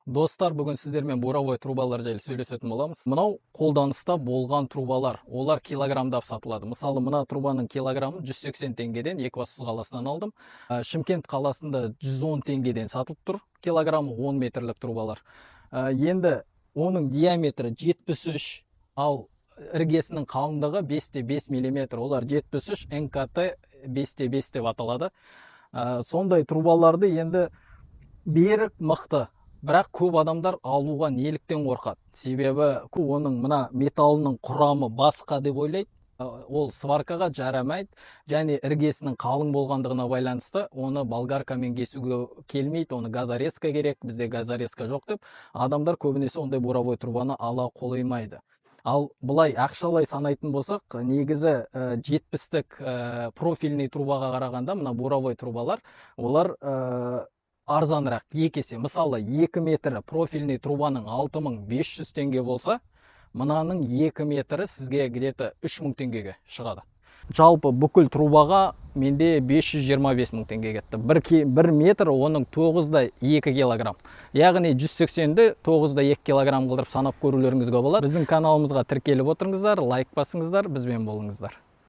Достар, бүгін сіздермен буровой трубалар жайлы сөйлесетін боламыз. Мынау қолданыста болған трубалар. Олар килограммдап сатылады. Мысалы, мына трубаның килограммы 180 теңгеден Екібастұз қаласынан алдым. Шымкент қаласында 110 теңгеден сатылып тұр. Килограммы 10 метрлік трубалар. Енді оның диаметрі 73, ал іргесінің қалыңдығы 5-5 мм. Олар 73 НКТ 5-5 деп аталады. Сондай трубаларды енді берік, мықты. Бірақ көп адамдар алуға неліктен қорқады? Себебі оның мына металлының құрамы басқа деп ойлайды. Ол сваркаға жарамайды, және іргесінің қалың болғандығына байланысты оны болгаркамен кесуге келмейді, оны газорезка керек, бізде газорезка жоқ деп, адамдар көбінесе ондай буровой трубаны ала қоймайды. Ал былай ақшалай санайтын болсақ, негізі 70-тік профильный трубаға қарағанда мына буровой трубалар, олар арзанырақ, екесе. Мысалы, 2 метрі профильный трубаның 6500 теңге болса, мынаның 2 метрі сізге где-то 3000 теңгеге шығады. Жалпы бүкіл трубаға менде 525 мың теңге кетті. 1 метр оның 9-2 килограмм. Яғни 180-ді 9-2 килограмм қылдырып санап көрулеріңізге болады. Біздің каналымызға тіркеліп отырыңыздар, лайк басыңыздар, бізбен болыңыздар.